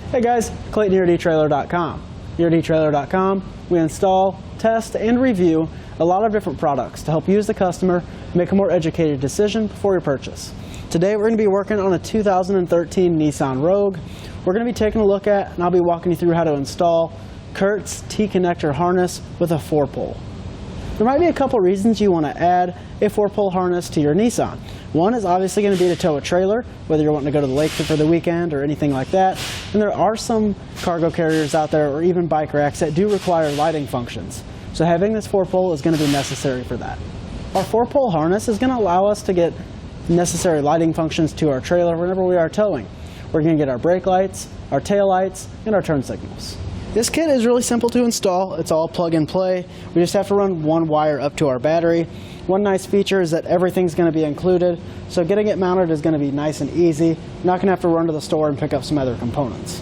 Hey guys, Clayton here at etrailer.com. Here at etrailer.com, we install, test, and review a lot of different products to help you as the customer make a more educated decision before your purchase. Today we're going to be working on a 2013 Nissan Rogue. We're going to be taking a look at, and I'll be walking you through how to install Curt's T-connector harness with a 4-pole. There might be a couple reasons you want to add a 4-pole harness to your Nissan. One is obviously going to be to tow a trailer, whether you're wanting to go to the lake for the weekend or anything like that. And there are some cargo carriers out there or even bike racks that do require lighting functions. So having this 4-pole is going to be necessary for that. Our 4-pole harness is going to allow us to get necessary lighting functions to our trailer whenever we are towing. We're going to get our brake lights, our tail lights, and our turn signals. This kit is really simple to install. It's all plug and play. We just have to run one wire up to our battery. One nice feature is that everything's going to be included, so getting it mounted is going to be nice and easy. You're not going to have to run to the store and pick up some other components.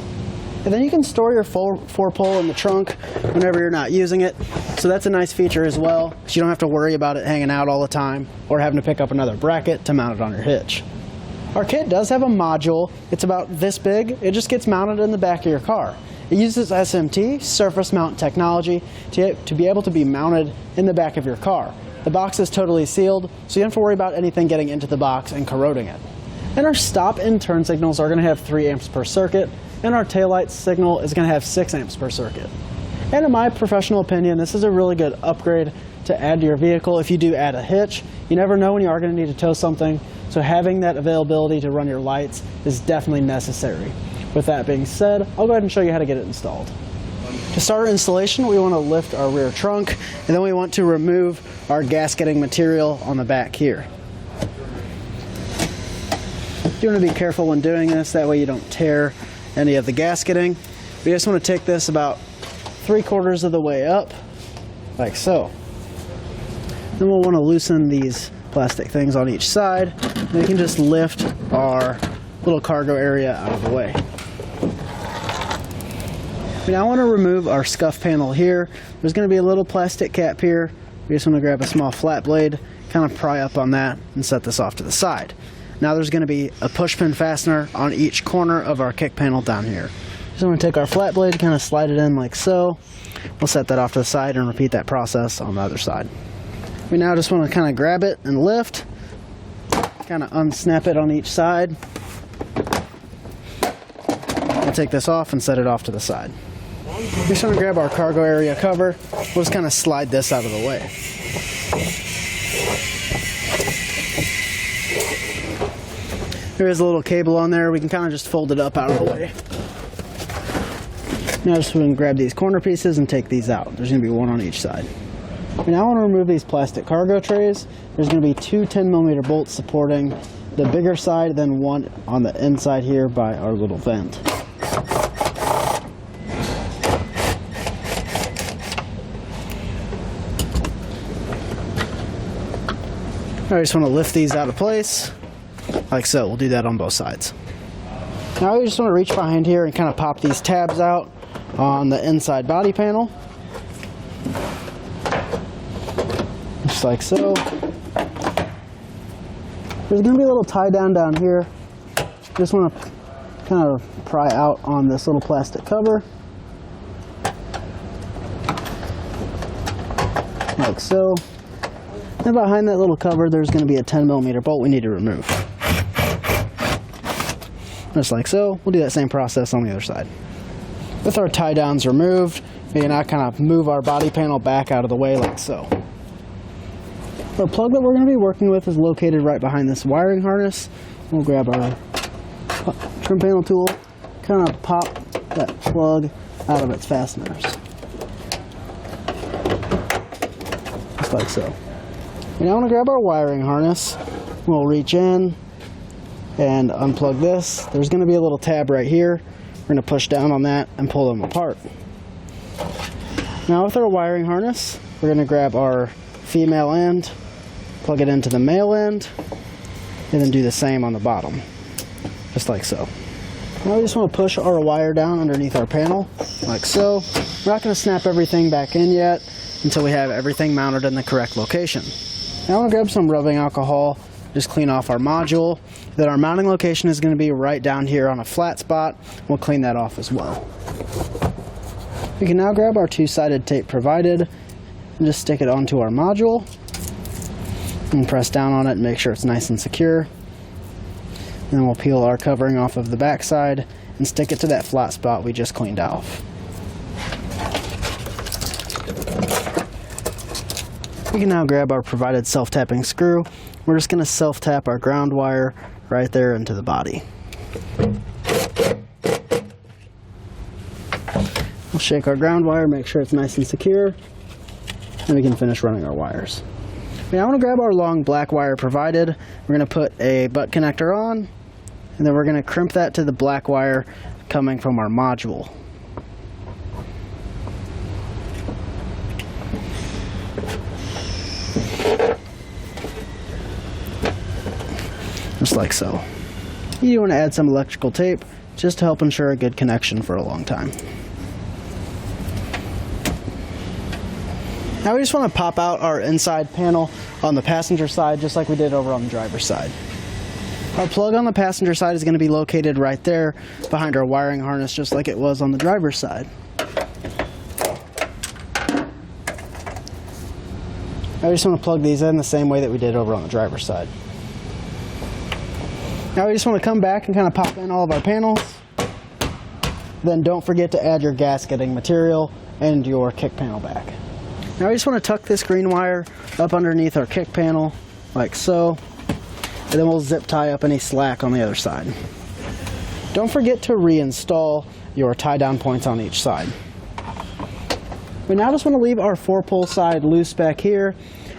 And then you can store your 4-pole in the trunk whenever you're not using it. So that's a nice feature as well, because you don't have to worry about it hanging out all the time or having to pick up another bracket to mount it on your hitch. Our kit does have a module. It's about this big. It just gets mounted in the back of your car. It uses SMT, surface mount technology, to be able to be mounted in the back of your car. The box is totally sealed, so you don't have to worry about anything getting into the box and corroding it. And our stop and turn signals are going to have 3 amps per circuit, and our taillight signal is going to have 6 amps per circuit. And in my professional opinion, this is a really good upgrade to add to your vehicle if you do add a hitch. You never know when you are going to need to tow something, so having that availability to run your lights is definitely necessary. With that being said, I'll go ahead and show you how to get it installed. To start our installation, we want to lift our rear trunk, and then we want to remove our gasketing material on the back here. You want to be careful when doing this, that way you don't tear any of the gasketing. We just want to take this about 3/4 of the way up, like so. Then we'll want to loosen these plastic things on each side, and we can just lift our little cargo area out of the way. We now want to remove our scuff panel here. There's going to be a little plastic cap here. We just want to grab a small flat blade, kind of pry up on that, and set this off to the side. Now there's going to be a push pin fastener on each corner of our kick panel down here. Just want to take our flat blade, kind of slide it in like so. We'll set that off to the side and repeat that process on the other side. We now just want to kind of grab it and lift, kind of unsnap it on each side. We'll take this off and set it off to the side. We just want to grab our cargo area cover. We'll just kind of slide this out of the way. There is a little cable on there. We can kind of just fold it up out of the way. Now just going to grab these corner pieces and take these out. There's going to be one on each side. We now want to remove these plastic cargo trays. There's going to be 2 10mm bolts supporting the bigger side, then one on the inside here by our little vent. I just want to lift these out of place, like so. We'll do that on both sides. Now we just want to reach behind here and kind of pop these tabs out on the inside body panel. Just like so. There's going to be a little tie down here. Just want to kind of pry out on this little plastic cover. Like so. And behind that little cover, there's going to be a 10mm bolt we need to remove. Just like so. We'll do that same process on the other side. With our tie downs removed, we can now kind of move our body panel back out of the way like so. Our plug that we're going to be working with is located right behind this wiring harness. We'll grab our trim panel tool, kind of pop that plug out of its fasteners. Just like so. We now want to grab our wiring harness. We'll reach in and unplug this. There's going to be a little tab right here. We're going to push down on that and pull them apart. Now with our wiring harness, we're going to grab our female end, plug it into the male end, and then do the same on the bottom, just like so. Now we just want to push our wire down underneath our panel, like so. We're not going to snap everything back in yet until we have everything mounted in the correct location. Now I'm going to grab some rubbing alcohol just clean off our module. Then our mounting location is going to be right down here on a flat spot. We'll clean that off as well. We can now grab our two-sided tape provided and just stick it onto our module and press down on it and make sure it's nice and secure. Then we'll peel our covering off of the back side and stick it to that flat spot we just cleaned off. We can now grab our provided self-tapping screw. We're just going to self-tap our ground wire right there into the body. We'll shake our ground wire, make sure it's nice and secure, and we can finish running our wires. Now I want to grab our long black wire provided. We're going to put a butt connector on, and then we're going to crimp that to the black wire coming from our module. Just like so. You want to add some electrical tape just to help ensure a good connection for a long time. Now we just want to pop out our inside panel on the passenger side just like we did over on the driver's side. Our plug on the passenger side is going to be located right there behind our wiring harness just like it was on the driver's side. Now we just want to plug these in the same way that we did over on the driver's side. Now we just want to come back and kind of pop in all of our panels. Then don't forget to add your gasketing material and your kick panel back. Now we just want to tuck this green wire up underneath our kick panel like so. And then we'll zip tie up any slack on the other side. Don't forget to reinstall your tie down points on each side. We now just want to leave our 4-pole side loose back here.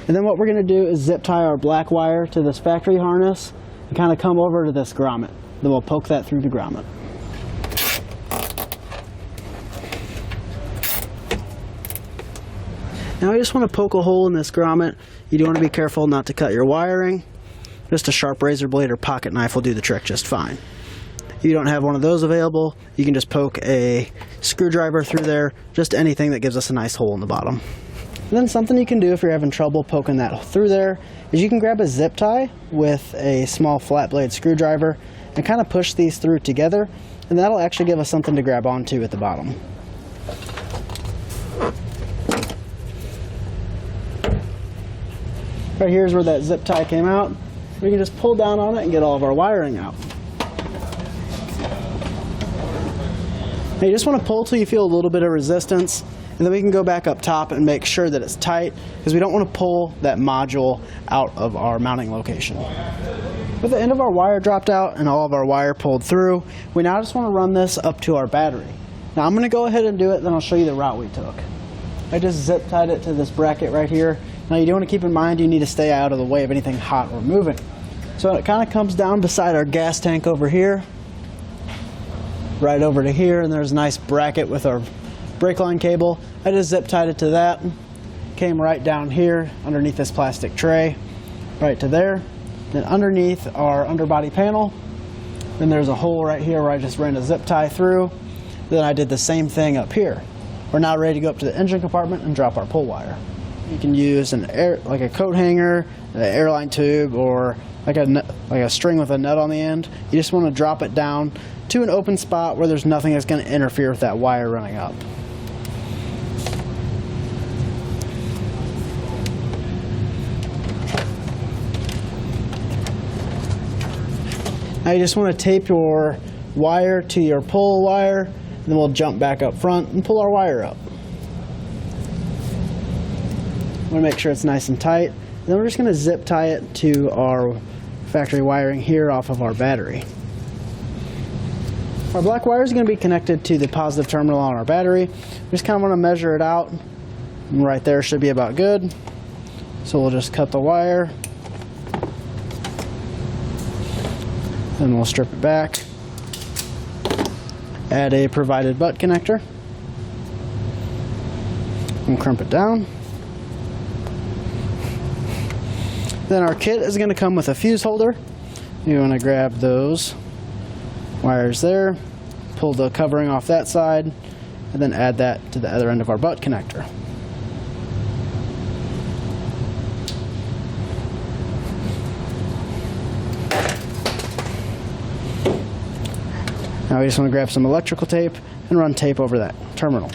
And then what we're going to do is zip tie our black wire to this factory harness and kind of come over to this grommet. Then we'll poke that through the grommet. Now you just want to poke a hole in this grommet. You do want to be careful not to cut your wiring. Just a sharp razor blade or pocket knife will do the trick just fine. If you don't have one of those available, you can just poke a screwdriver through there, just anything that gives us a nice hole in the bottom. And then something you can do if you're having trouble poking that through there is you can grab a zip tie with a small flat blade screwdriver and kind of push these through together, and that'll actually give us something to grab onto at the bottom. Right here is where that zip tie came out. We can just pull down on it and get all of our wiring out. Now you just want to pull till you feel a little bit of resistance, and then we can go back up top and make sure that it's tight because we don't want to pull that module out of our mounting location. With the end of our wire dropped out and all of our wire pulled through, we now just want to run this up to our battery. Now I'm going to go ahead and do it, then I'll show you the route we took. I just zip tied it to this bracket right here. Now you do want to keep in mind you need to stay out of the way of anything hot or moving. So it kind of comes down beside our gas tank over here, right over to here, and there's a nice bracket with our brake line cable. I just zip tied it to that, came right down here underneath this plastic tray, right to there. Then underneath our underbody panel, then there's a hole right here where I just ran a zip tie through. Then I did the same thing up here. We're now ready to go up to the engine compartment and drop our pull wire. You can use like a coat hanger, an airline tube, or like a string with a nut on the end. You just want to drop it down to an open spot where there's nothing that's going to interfere with that wire running up. Now you just want to tape your wire to your pull wire, and then we'll jump back up front and pull our wire up. We want to make sure it's nice and tight. And then we're just going to zip tie it to our factory wiring here off of our battery. Our black wire is going to be connected to the positive terminal on our battery. We just kind of want to measure it out. And right there should be about good. So we'll just cut the wire. Then we'll strip it back. Add a provided butt connector. And crimp it down. Then our kit is going to come with a fuse holder. You want to grab those wires there, pull the covering off that side, and then add that to the other end of our butt connector. Now we just want to grab some electrical tape and run tape over that terminal.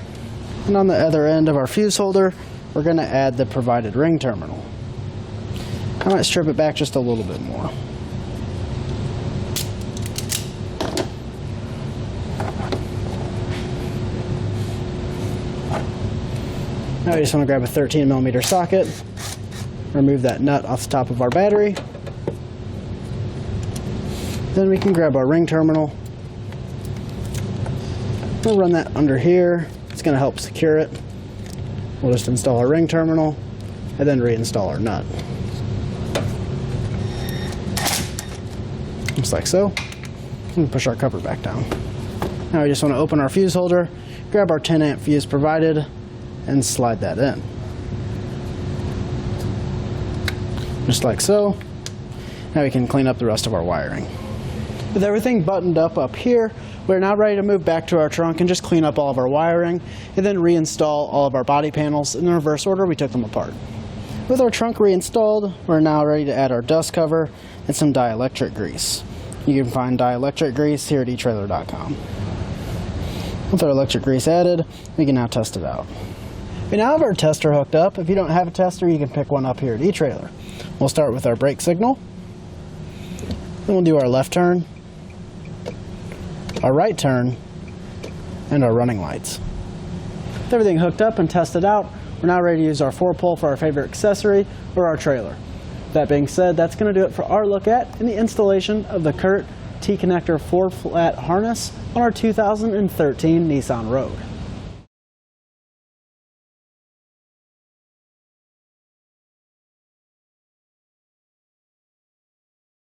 And on the other end of our fuse holder, we're going to add the provided ring terminal. I might strip it back just a little bit more. Now we just want to grab a 13mm socket, remove that nut off the top of our battery. Then we can grab our ring terminal. We'll run that under here. It's going to help secure it. We'll just install our ring terminal and then reinstall our nut. Just like so. And push our cover back down. Now we just want to open our fuse holder, grab our 10-amp fuse provided, and slide that in. Just like so. Now we can clean up the rest of our wiring. With everything buttoned up here, we're now ready to move back to our trunk and just clean up all of our wiring and then reinstall all of our body panels in the reverse order we took them apart. With our trunk reinstalled, we're now ready to add our dust cover and some dielectric grease. You can find dielectric grease here at etrailer.com. With our electric grease added, we can now test it out. We now have our tester hooked up. If you don't have a tester, you can pick one up here at eTrailer. We'll start with our brake signal. Then we'll do our left turn, our right turn, and our running lights. With everything hooked up and tested out, we're now ready to use our 4-pole for our favorite accessory or our trailer. That being said, that's going to do it for our look at and the installation of the Curt T-connector 4-flat harness on our 2013 Nissan Rogue.